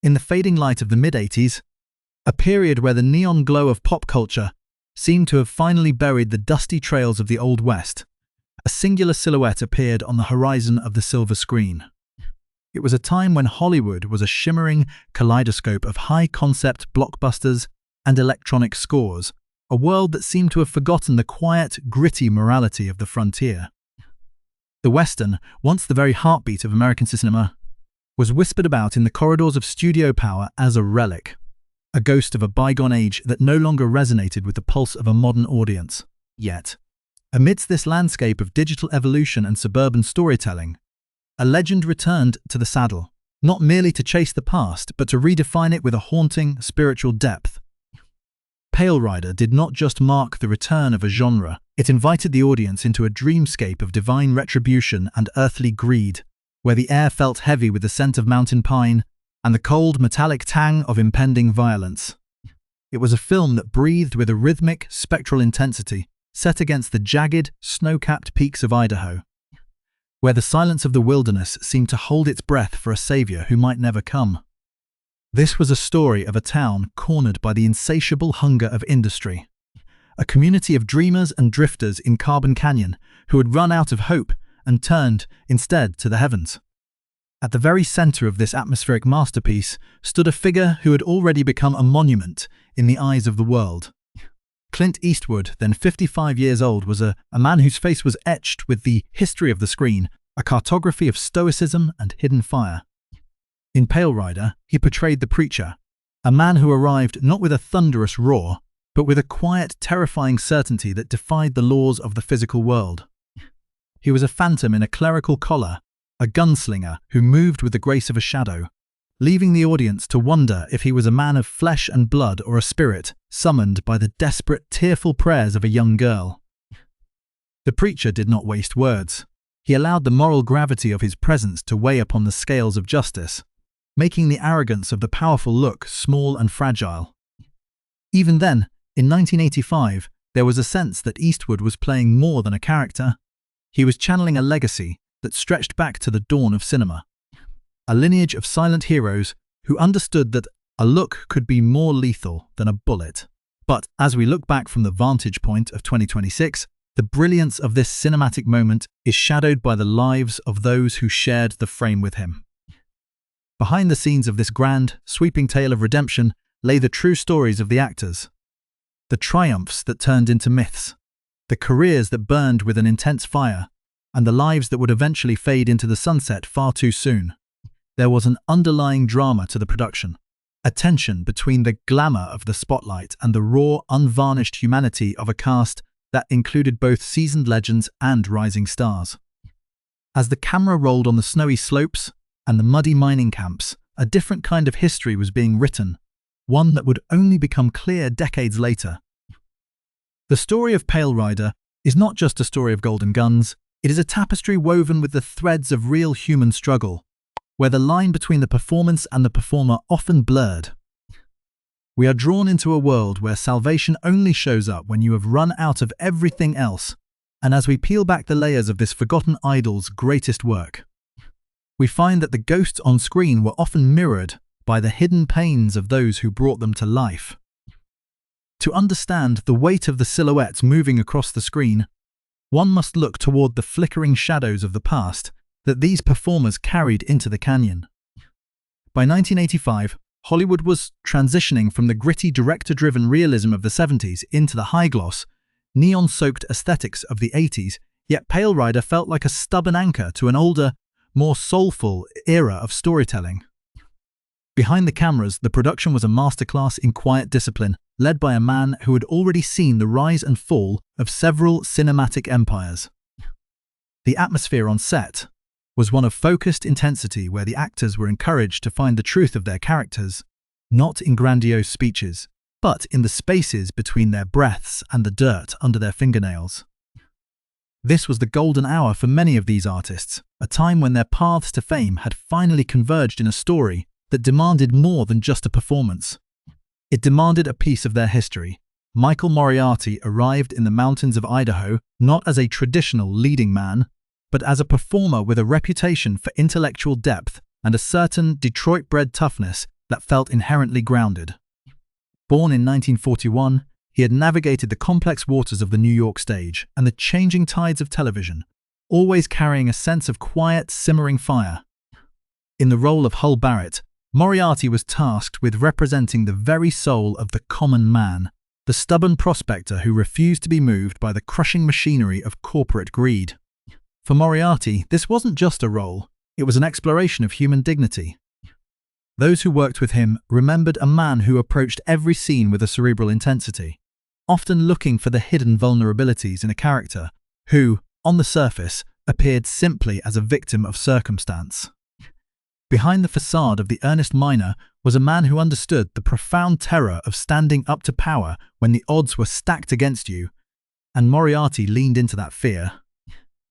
In the fading light of the mid-80s, a period where the neon glow of pop culture seemed to have finally buried the dusty trails of the Old West, a singular silhouette appeared on the horizon of the silver screen. It was a time when Hollywood was a shimmering kaleidoscope of high-concept blockbusters and electronic scores, a world that seemed to have forgotten the quiet, gritty morality of the frontier. The Western, once the very heartbeat of American cinema, was whispered about in the corridors of studio power as a relic, a ghost of a bygone age that no longer resonated with the pulse of a modern audience. Yet, amidst this landscape of digital evolution and suburban storytelling, a legend returned to the saddle, not merely to chase the past, but to redefine it with a haunting, spiritual depth. Pale Rider did not just mark the return of a genre, it invited the audience into a dreamscape of divine retribution and earthly greed, where the air felt heavy with the scent of mountain pine and the cold, metallic tang of impending violence. It was a film that breathed with a rhythmic, spectral intensity, set against the jagged, snow-capped peaks of Idaho, where the silence of the wilderness seemed to hold its breath for a savior who might never come. This was a story of a town cornered by the insatiable hunger of industry, a community of dreamers and drifters in Carbon Canyon who had run out of hope and turned, instead, to the heavens. At the very center of this atmospheric masterpiece stood a figure who had already become a monument in the eyes of the world. Clint Eastwood, then 55 years old, was a man whose face was etched with the history of the screen, a cartography of stoicism and hidden fire. In Pale Rider, he portrayed the preacher, a man who arrived not with a thunderous roar, but with a quiet, terrifying certainty that defied the laws of the physical world. He was a phantom in a clerical collar, a gunslinger who moved with the grace of a shadow, leaving the audience to wonder if he was a man of flesh and blood or a spirit summoned by the desperate, tearful prayers of a young girl. The preacher did not waste words. He allowed the moral gravity of his presence to weigh upon the scales of justice, making the arrogance of the powerful look small and fragile. Even then, in 1985, there was a sense that Eastwood was playing more than a character. He was channeling a legacy that stretched back to the dawn of cinema, a lineage of silent heroes who understood that a look could be more lethal than a bullet. But as we look back from the vantage point of 2026, the brilliance of this cinematic moment is shadowed by the lives of those who shared the frame with him. Behind the scenes of this grand, sweeping tale of redemption lay the true stories of the actors, the triumphs that turned into myths, the careers that burned with an intense fire, and the lives that would eventually fade into the sunset far too soon. There was an underlying drama to the production, a tension between the glamour of the spotlight and the raw, unvarnished humanity of a cast that included both seasoned legends and rising stars. As the camera rolled on the snowy slopes and the muddy mining camps, a different kind of history was being written, one that would only become clear decades later. The story of Pale Rider is not just a story of golden guns, it is a tapestry woven with the threads of real human struggle, where the line between the performance and the performer often blurred. We are drawn into a world where salvation only shows up when you have run out of everything else, and as we peel back the layers of this forgotten idol's greatest work, we find that the ghosts on screen were often mirrored by the hidden pains of those who brought them to life. To understand the weight of the silhouettes moving across the screen, one must look toward the flickering shadows of the past that these performers carried into the canyon. By 1985, Hollywood was transitioning from the gritty, director-driven realism of the 70s into the high-gloss, neon-soaked aesthetics of the 80s, yet Pale Rider felt like a stubborn anchor to an older, more soulful era of storytelling. Behind the cameras, the production was a masterclass in quiet discipline, led by a man who had already seen the rise and fall of several cinematic empires. The atmosphere on set was one of focused intensity, where the actors were encouraged to find the truth of their characters, not in grandiose speeches, but in the spaces between their breaths and the dirt under their fingernails. This was the golden hour for many of these artists, a time when their paths to fame had finally converged in a story that demanded more than just a performance. It demanded a piece of their history. Michael Moriarty arrived in the mountains of Idaho not as a traditional leading man, but as a performer with a reputation for intellectual depth and a certain Detroit-bred toughness that felt inherently grounded. Born in 1941, he had navigated the complex waters of the New York stage and the changing tides of television, always carrying a sense of quiet, simmering fire. In the role of Hull Barrett, Moriarty was tasked with representing the very soul of the common man, the stubborn prospector who refused to be moved by the crushing machinery of corporate greed. For Moriarty, this wasn't just a role, it was an exploration of human dignity. Those who worked with him remembered a man who approached every scene with a cerebral intensity, often looking for the hidden vulnerabilities in a character who, on the surface, appeared simply as a victim of circumstance. Behind the facade of the earnest miner was a man who understood the profound terror of standing up to power when the odds were stacked against you, and Moriarty leaned into that fear,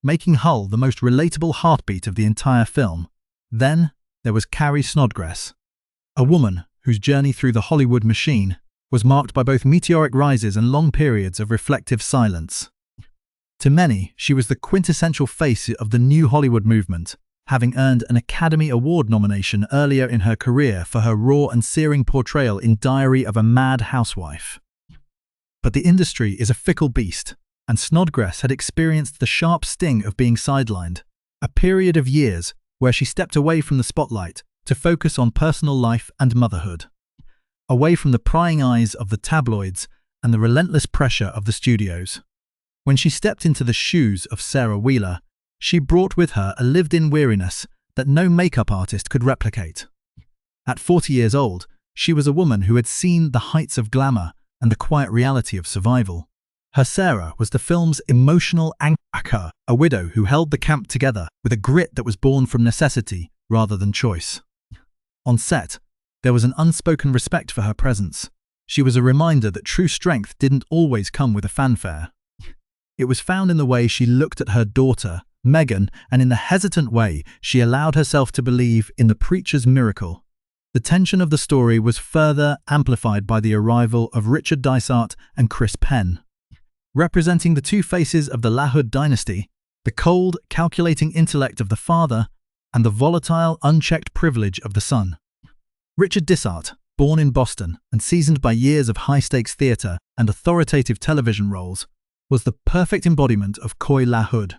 making Hull the most relatable heartbeat of the entire film. Then there was Carrie Snodgress, a woman whose journey through the Hollywood machine was marked by both meteoric rises and long periods of reflective silence. To many, she was the quintessential face of the new Hollywood movement, having earned an Academy Award nomination earlier in her career for her raw and searing portrayal in Diary of a Mad Housewife. But the industry is a fickle beast, and Snodgress had experienced the sharp sting of being sidelined, a period of years where she stepped away from the spotlight to focus on personal life and motherhood, away from the prying eyes of the tabloids and the relentless pressure of the studios. When she stepped into the shoes of Sarah Wheeler, she brought with her a lived-in weariness that no makeup artist could replicate. At 40 years old, she was a woman who had seen the heights of glamour and the quiet reality of survival. Her Sarah was the film's emotional anchor, a widow who held the camp together with a grit that was born from necessity rather than choice. On set, there was an unspoken respect for her presence. She was a reminder that true strength didn't always come with a fanfare. It was found in the way she looked at her daughter, Megan, and in the hesitant way she allowed herself to believe in the preacher's miracle. The tension of the story was further amplified by the arrival of Richard Dysart and Chris Penn. Representing the two faces of the LaHood dynasty, the cold, calculating intellect of the father and the volatile, unchecked privilege of the son. Richard Dysart, born in Boston and seasoned by years of high-stakes theatre and authoritative television roles, was the perfect embodiment of coy LaHood.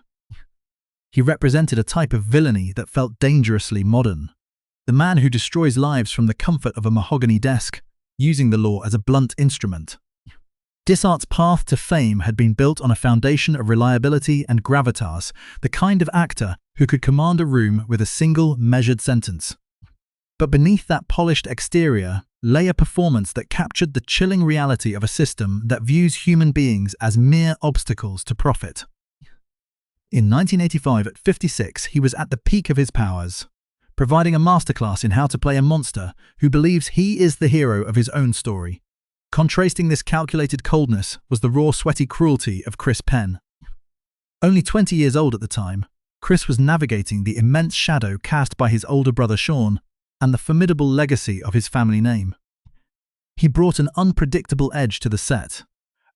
He represented a type of villainy that felt dangerously modern. The man who destroys lives from the comfort of a mahogany desk, using the law as a blunt instrument. Dysart's path to fame had been built on a foundation of reliability and gravitas, the kind of actor who could command a room with a single, measured sentence. But beneath that polished exterior lay a performance that captured the chilling reality of a system that views human beings as mere obstacles to profit. In 1985, at 56, he was at the peak of his powers, providing a masterclass in how to play a monster who believes he is the hero of his own story. Contrasting this calculated coldness was the raw, sweaty cruelty of Chris Penn. Only 20 years old at the time, Chris was navigating the immense shadow cast by his older brother Sean and the formidable legacy of his family name. He brought an unpredictable edge to the set,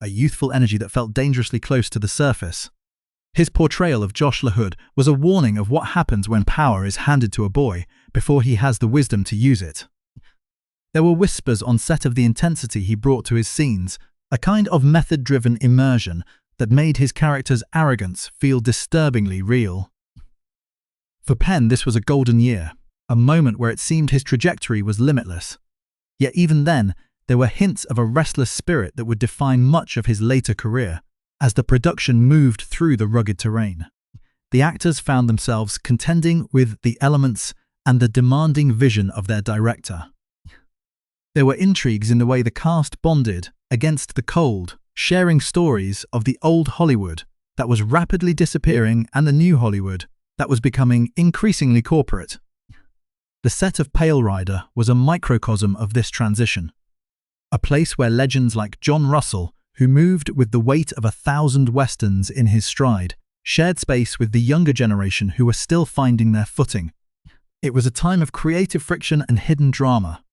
a youthful energy that felt dangerously close to the surface. His portrayal of Josh LaHood was a warning of what happens when power is handed to a boy before he has the wisdom to use it. There were whispers on set of the intensity he brought to his scenes, a kind of method-driven immersion that made his character's arrogance feel disturbingly real. For Penn, this was a golden year, a moment where it seemed his trajectory was limitless. Yet even then, there were hints of a restless spirit that would define much of his later career. As the production moved through the rugged terrain, the actors found themselves contending with the elements and the demanding vision of their director. There were intrigues in the way the cast bonded against the cold, sharing stories of the old Hollywood that was rapidly disappearing and the new Hollywood that was becoming increasingly corporate. The set of Pale Rider was a microcosm of this transition, a place where legends like John Russell, who moved with the weight of 1,000 westerns in his stride, shared space with the younger generation who were still finding their footing. It was a time of creative friction and hidden drama,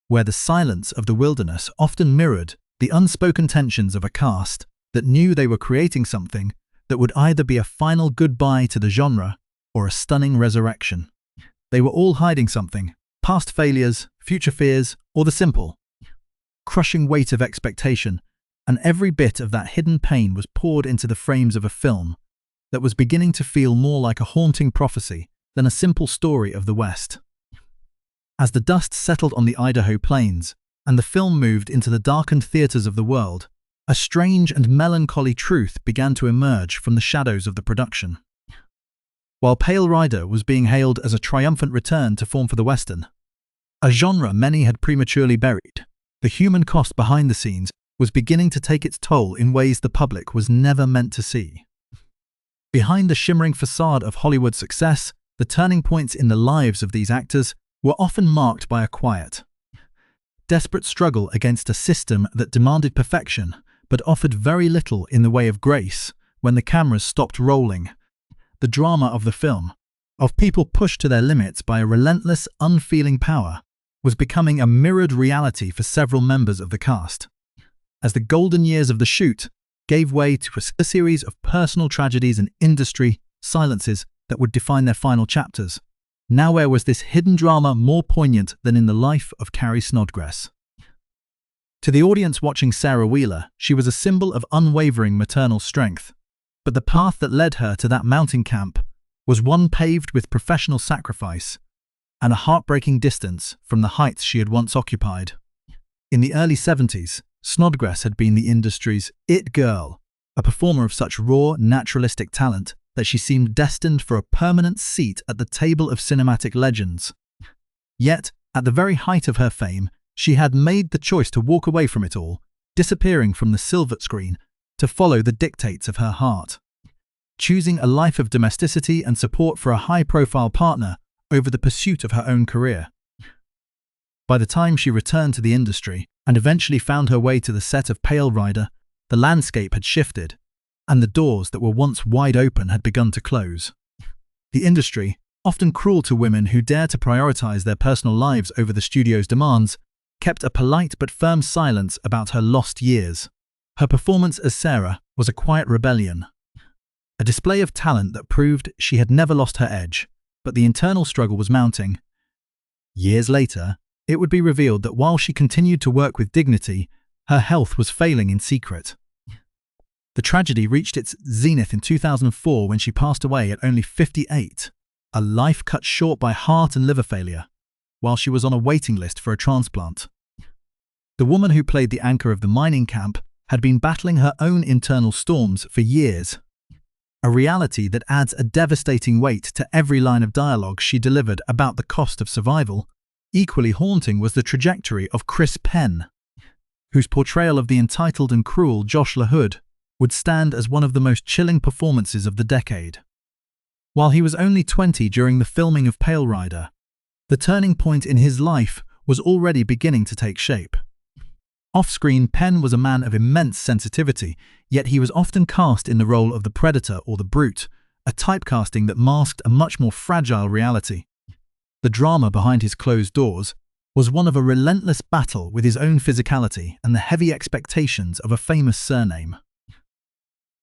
where the silence of the wilderness often mirrored the unspoken tensions of a cast that knew they were creating something that would either be a final goodbye to the genre or a stunning resurrection. They were all hiding something: past failures, future fears, or the simple, crushing weight of expectation, and every bit of that hidden pain was poured into the frames of a film that was beginning to feel more like a haunting prophecy than a simple story of the West. As the dust settled on the Idaho plains and the film moved into the darkened theaters of the world, a strange and melancholy truth began to emerge from the shadows of the production. While Pale Rider was being hailed as a triumphant return to form for the Western, a genre many had prematurely buried, the human cost behind the scenes was beginning to take its toll in ways the public was never meant to see. Behind the shimmering facade of Hollywood success, the turning points in the lives of these actors were often marked by a quiet, desperate struggle against a system that demanded perfection but offered very little in the way of grace when the cameras stopped rolling. The drama of the film, of people pushed to their limits by a relentless, unfeeling power, was becoming a mirrored reality for several members of the cast. As the golden years of the shoot gave way to a series of personal tragedies and industry silences that would define their final chapters, nowhere was this hidden drama more poignant than in the life of Carrie Snodgress. To the audience watching Sarah Wheeler, she was a symbol of unwavering maternal strength. But the path that led her to that mountain camp was one paved with professional sacrifice and a heartbreaking distance from the heights she had once occupied. In the early 70s, Snodgress had been the industry's it girl, a performer of such raw, naturalistic talent that she seemed destined for a permanent seat at the table of cinematic legends. Yet, at the very height of her fame, she had made the choice to walk away from it all, disappearing from the silver screen to follow the dictates of her heart, choosing a life of domesticity and support for a high-profile partner over the pursuit of her own career. By the time she returned to the industry and eventually found her way to the set of Pale Rider, the landscape had shifted, and the doors that were once wide open had begun to close. The industry, often cruel to women who dare to prioritize their personal lives over the studio's demands, kept a polite but firm silence about her lost years. Her performance as Sarah was a quiet rebellion, a display of talent that proved she had never lost her edge, but the internal struggle was mounting. Years later, it would be revealed that while she continued to work with dignity, her health was failing in secret. The tragedy reached its zenith in 2004 when she passed away at only 58, a life cut short by heart and liver failure, while she was on a waiting list for a transplant. The woman who played the anchor of the mining camp had been battling her own internal storms for years, a reality that adds a devastating weight to every line of dialogue she delivered about the cost of survival. Equally haunting was the trajectory of Penn, whose portrayal of the entitled and cruel Josh LaHood would stand as one of the most chilling performances of the decade. While he was only 20 during the filming of Pale Rider, the turning point in his life was already beginning to take shape. Off-screen, Penn was a man of immense sensitivity, yet he was often cast in the role of the predator or the brute, a typecasting that masked a much more fragile reality. The drama behind his closed doors was one of a relentless battle with his own physicality and the heavy expectations of a famous surname.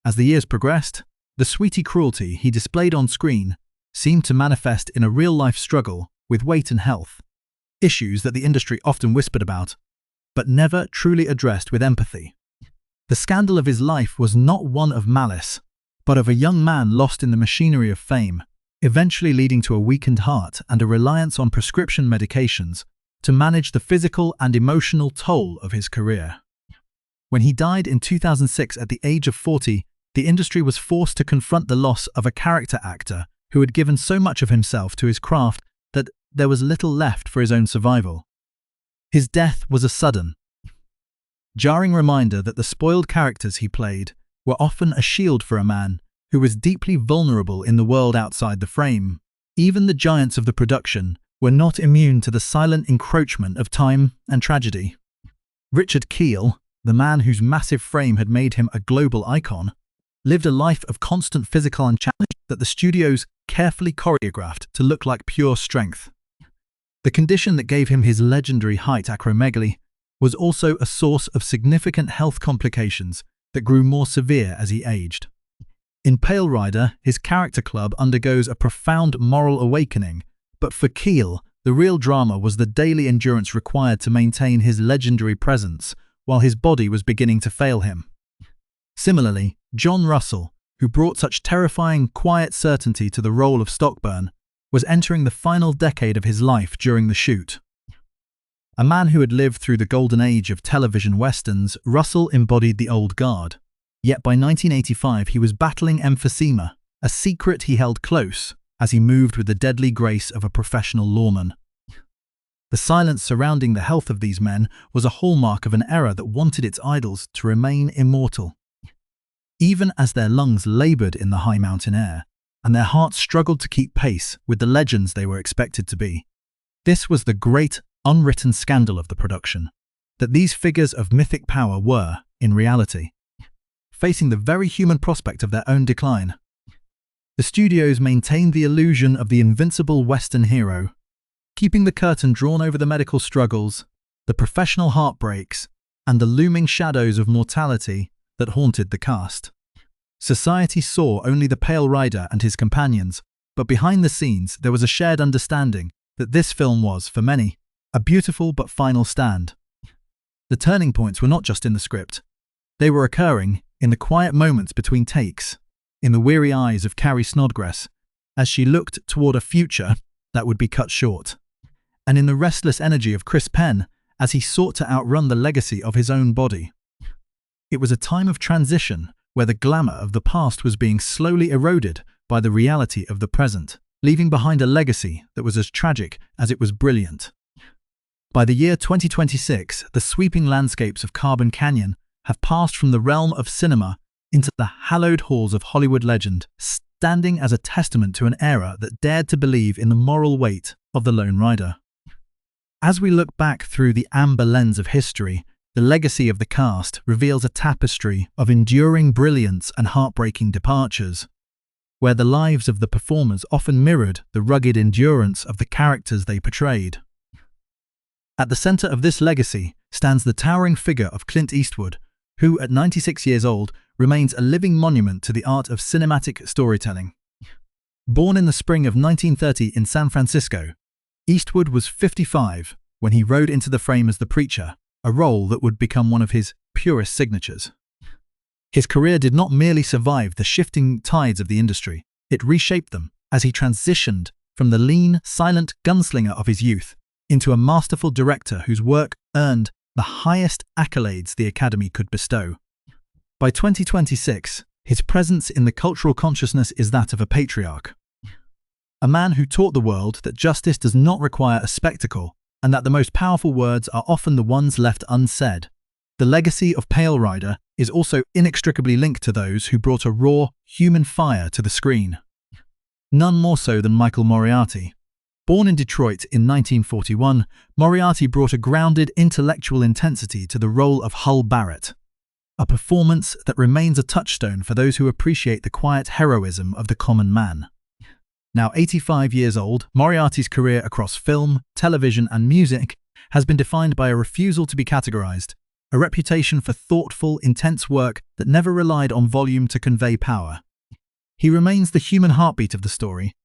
As the years progressed, the sweetie cruelty he displayed on screen seemed to manifest in a real-life struggle with weight and health, issues that the industry often whispered about, but never truly addressed with empathy. The scandal of his life was not one of malice, but of a young man lost in the machinery of fame, eventually leading to a weakened heart and a reliance on prescription medications to manage the physical and emotional toll of his career. When he died in 2006 at the age of 40, the industry was forced to confront the loss of a character actor who had given so much of himself to his craft that there was little left for his own survival. His death was a sudden, jarring reminder that the spoiled characters he played were often a shield for a man who was deeply vulnerable in the world outside the frame. Even the giants of the production were not immune to the silent encroachment of time and tragedy. Richard Kiel, the man whose massive frame had made him a global icon, lived a life of constant physical challenge that the studios carefully choreographed to look like pure strength. The condition that gave him his legendary height, acromegaly, was also a source of significant health complications that grew more severe as he aged. In Pale Rider, his character club undergoes a profound moral awakening, but for Kiel, The real drama was the daily endurance required to maintain his legendary presence while his body was beginning to fail him. Similarly, John Russell, who brought such terrifying, quiet certainty to the role of Stockburn, was entering the final decade of his life during the shoot. A man who had lived through the golden age of television westerns, Russell embodied the old guard. Yet by 1985 he was battling emphysema, a secret he held close as he moved with the deadly grace of a professional lawman. The silence surrounding the health of these men was a hallmark of an era that wanted its idols to remain immortal. Even as their lungs labored in the high mountain air, and their hearts struggled to keep pace with the legends they were expected to be. This was the great, unwritten scandal of the production, that these figures of mythic power were, in reality, facing the very human prospect of their own decline. The studios maintained the illusion of the invincible Western hero, keeping the curtain drawn over the medical struggles, the professional heartbreaks, and the looming shadows of mortality that haunted the cast. Society saw only the Pale Rider and his companions, but behind the scenes there was a shared understanding that this film was, for many, a beautiful but final stand. The turning points were not just in the script. They were occurring in the quiet moments between takes, in the weary eyes of Carrie Snodgress as she looked toward a future that would be cut short, and in the restless energy of Chris Penn as he sought to outrun the legacy of his own body. It was a time of transition where the glamour of the past was being slowly eroded by the reality of the present, leaving behind a legacy that was as tragic as it was brilliant. By the year 2026, the sweeping landscapes of Carbon Canyon have passed from the realm of cinema into the hallowed halls of Hollywood legend, standing as a testament to an era that dared to believe in the moral weight of the Lone Rider. As we look back through the amber lens of history, the legacy of the cast reveals a tapestry of enduring brilliance and heartbreaking departures, where the lives of the performers often mirrored the rugged endurance of the characters they portrayed. At the center of this legacy stands the towering figure of Clint Eastwood, who, at 96 years old, remains a living monument to the art of cinematic storytelling. Born in the spring of 1930 in San Francisco, Eastwood was 55 when he rode into the frame as the preacher, a role that would become one of his purest signatures. His career did not merely survive the shifting tides of the industry, it reshaped them as he transitioned from the lean, silent gunslinger of his youth into a masterful director whose work earned the highest accolades the Academy could bestow. By 2026, his presence in the cultural consciousness is that of a patriarch. A man who taught the world that justice does not require a spectacle and that the most powerful words are often the ones left unsaid. The legacy of Pale Rider is also inextricably linked to those who brought a raw, human fire to the screen. None more so than Michael Moriarty. Born in Detroit in 1941, Moriarty brought a grounded intellectual intensity to the role of Hull Barrett, a performance that remains a touchstone for those who appreciate the quiet heroism of the common man. Now 85 years old, Moriarty's career across film, television, and music has been defined by a refusal to be categorized, a reputation for thoughtful, intense work that never relied on volume to convey power. He remains the human heartbeat of the story,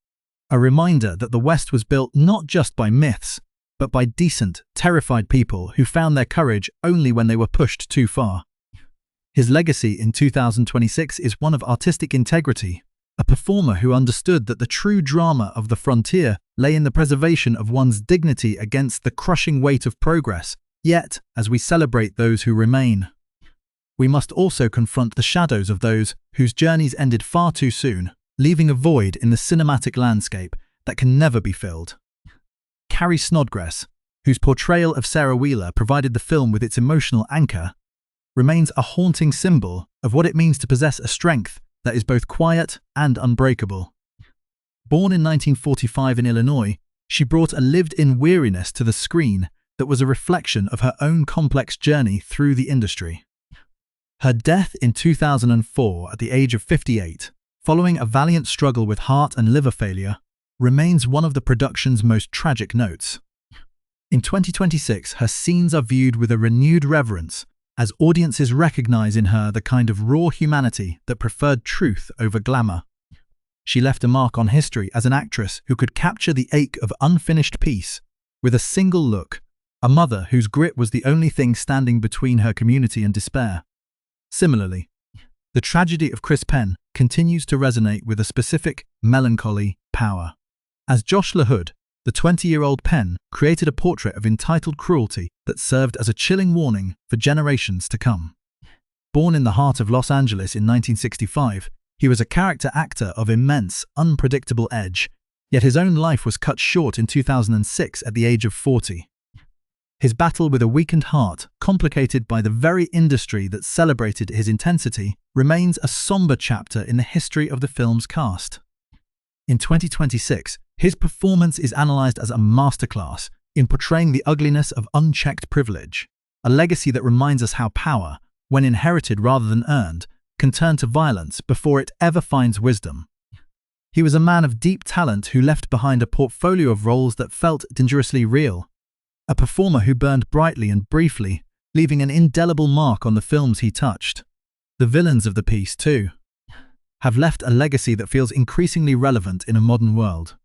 a reminder that the West was built not just by myths, but by decent, terrified people who found their courage only when they were pushed too far. His legacy in 2026 is one of artistic integrity, a performer who understood that the true drama of the frontier lay in the preservation of one's dignity against the crushing weight of progress. Yet, as we celebrate those who remain, we must also confront the shadows of those whose journeys ended far too soon, leaving a void in the cinematic landscape that can never be filled. Carrie Snodgress, whose portrayal of Sarah Wheeler provided the film with its emotional anchor, remains a haunting symbol of what it means to possess a strength that is both quiet and unbreakable. Born in 1945 in Illinois, she brought a lived-in weariness to the screen that was a reflection of her own complex journey through the industry. Her death in 2004 at the age of 58, following a valiant struggle with heart and liver failure, remains one of the production's most tragic notes. In 2026, her scenes are viewed with a renewed reverence as audiences recognize in her the kind of raw humanity that preferred truth over glamour. She left a mark on history as an actress who could capture the ache of unfinished peace with a single look, a mother whose grit was the only thing standing between her community and despair. Similarly, the tragedy of Chris Penn continues to resonate with a specific melancholy power. As Josh LaHood, the 20-year-old Penn created a portrait of entitled cruelty that served as a chilling warning for generations to come. Born in the heart of Los Angeles in 1965, he was a character actor of immense, unpredictable edge, yet his own life was cut short in 2006 at the age of 40. His battle with a weakened heart, complicated by the very industry that celebrated his intensity, remains a somber chapter in the history of the film's cast. In 2026, his performance is analyzed as a masterclass in portraying the ugliness of unchecked privilege, a legacy that reminds us how power, when inherited rather than earned, can turn to violence before it ever finds wisdom. He was a man of deep talent who left behind a portfolio of roles that felt dangerously real, a performer who burned brightly and briefly, leaving an indelible mark on the films he touched. The villains of the piece, too, have left a legacy that feels increasingly relevant in a modern world.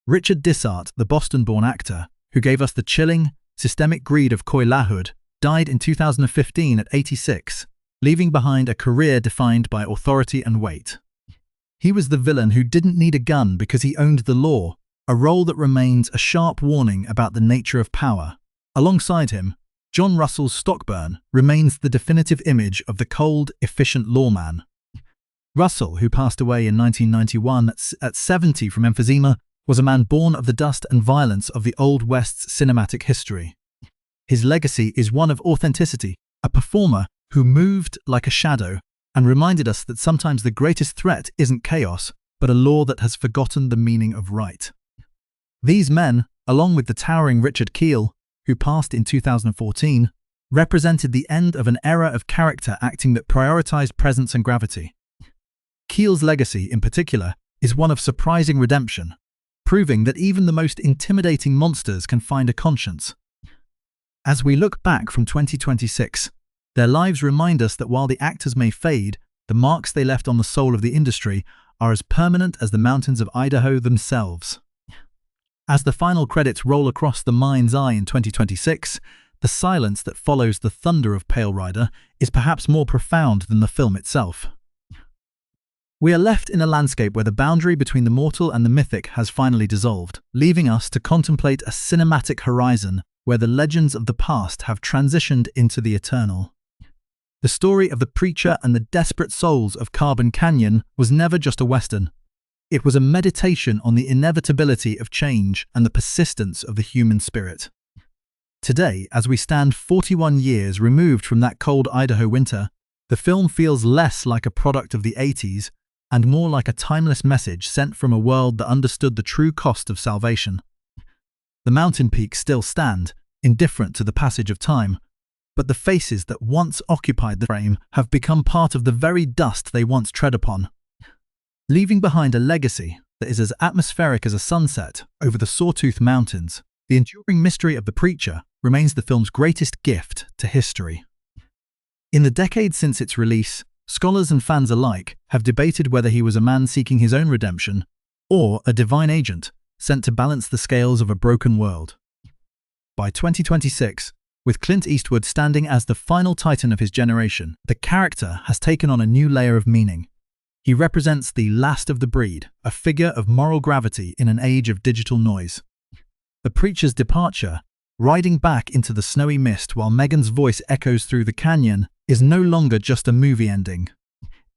Richard Dysart, the Boston-born actor, who gave us the chilling, systemic greed of Coy LaHood, died in 2015 at 86, leaving behind a career defined by authority and weight. He was the villain who didn't need a gun because he owned the law, a role that remains a sharp warning about the nature of power. Alongside him, John Russell's Stockburn remains the definitive image of the cold, efficient lawman. Russell, who passed away in 1991 at 70 from emphysema, was a man born of the dust and violence of the Old West's cinematic history. His legacy is one of authenticity, a performer who moved like a shadow and reminded us that sometimes the greatest threat isn't chaos, but a law that has forgotten the meaning of right. These men, along with the towering Richard Kiel, who passed in 2014, represented the end of an era of character acting that prioritized presence and gravity. Kiel's legacy, in particular, is one of surprising redemption, proving that even the most intimidating monsters can find a conscience. As we look back from 2026, their lives remind us that while the actors may fade, the marks they left on the soul of the industry are as permanent as the mountains of Idaho themselves. As the final credits roll across the mind's eye in 2026, the silence that follows the thunder of Pale Rider is perhaps more profound than the film itself. We are left in a landscape where the boundary between the mortal and the mythic has finally dissolved, leaving us to contemplate a cinematic horizon where the legends of the past have transitioned into the eternal. The story of the preacher and the desperate souls of Carbon Canyon was never just a western. It was a meditation on the inevitability of change and the persistence of the human spirit. Today, as we stand 41 years removed from that cold Idaho winter, the film feels less like a product of the 80s and more like a timeless message sent from a world that understood the true cost of salvation. The mountain peaks still stand, indifferent to the passage of time, but the faces that once occupied the frame have become part of the very dust they once tread upon, leaving behind a legacy that is as atmospheric as a sunset over the Sawtooth Mountains. The enduring mystery of the preacher remains the film's greatest gift to history. In the decades since its release, scholars and fans alike have debated whether he was a man seeking his own redemption or a divine agent sent to balance the scales of a broken world. By 2026, with Clint Eastwood standing as the final titan of his generation, the character has taken on a new layer of meaning. He represents the last of the breed, a figure of moral gravity in an age of digital noise. The preacher's departure, riding back into the snowy mist while Megan's voice echoes through the canyon, is no longer just a movie ending.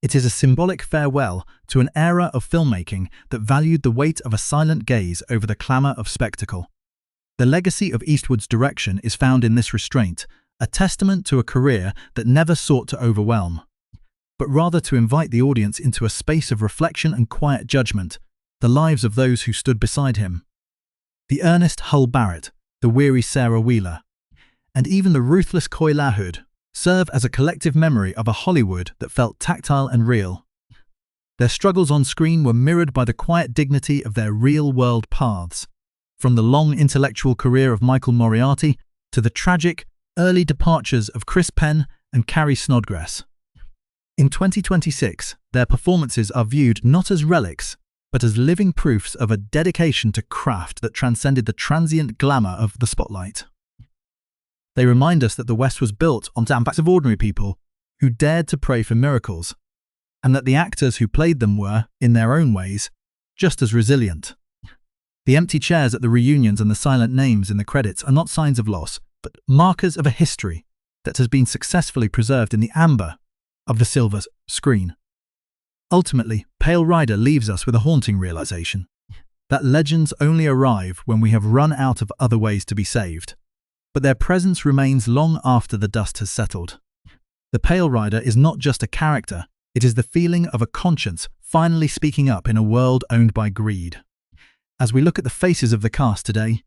It is a symbolic farewell to an era of filmmaking that valued the weight of a silent gaze over the clamor of spectacle. The legacy of Eastwood's direction is found in this restraint, a testament to a career that never sought to overwhelm, but rather to invite the audience into a space of reflection and quiet judgment, the lives of those who stood beside him. The earnest Hull Barrett, the weary Sarah Wheeler, and even the ruthless Coy LaHood serve as a collective memory of a Hollywood that felt tactile and real. Their struggles on screen were mirrored by the quiet dignity of their real-world paths, from the long intellectual career of Michael Moriarty to the tragic, early departures of Chris Penn and Carrie Snodgress. In 2026, their performances are viewed not as relics, but as living proofs of a dedication to craft that transcended the transient glamour of the spotlight. They remind us that the West was built on the backs of ordinary people who dared to pray for miracles, and that the actors who played them were, in their own ways, just as resilient. The empty chairs at the reunions and the silent names in the credits are not signs of loss, but markers of a history that has been successfully preserved in the amber of the silver screen. Ultimately, Pale Rider leaves us with a haunting realization that legends only arrive when we have run out of other ways to be saved, but their presence remains long after the dust has settled. The Pale Rider is not just a character, it is the feeling of a conscience finally speaking up in a world owned by greed. As we look at the faces of the cast today,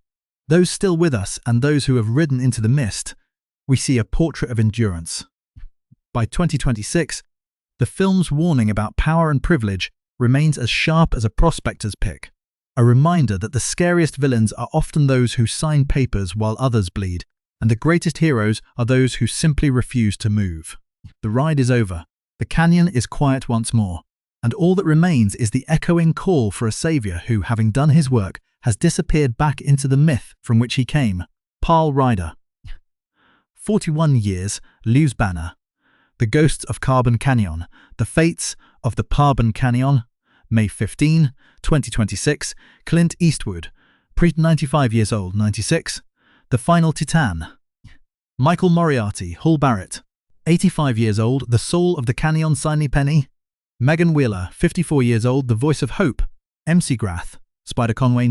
those still with us and those who have ridden into the mist, we see a portrait of endurance. By 2026, the film's warning about power and privilege remains as sharp as a prospector's pick, a reminder that the scariest villains are often those who sign papers while others bleed, and the greatest heroes are those who simply refuse to move. The ride is over, the canyon is quiet once more, and all that remains is the echoing call for a savior who, having done his work, has disappeared back into the myth from which he came. Pale Rider. 41 years leaves Banner. The Ghosts of Carbon Canyon. The Fates of the Carbon Canyon. May 15, 2026. Clint Eastwood. 95 years old, 96. The Final Titan. Michael Moriarty. Hull Barrett. 85 years old. The Soul of the Canyon. Sidney Penny. Megan Wheeler. 54 years old. The Voice of Hope. MC Grath. Spider Conway.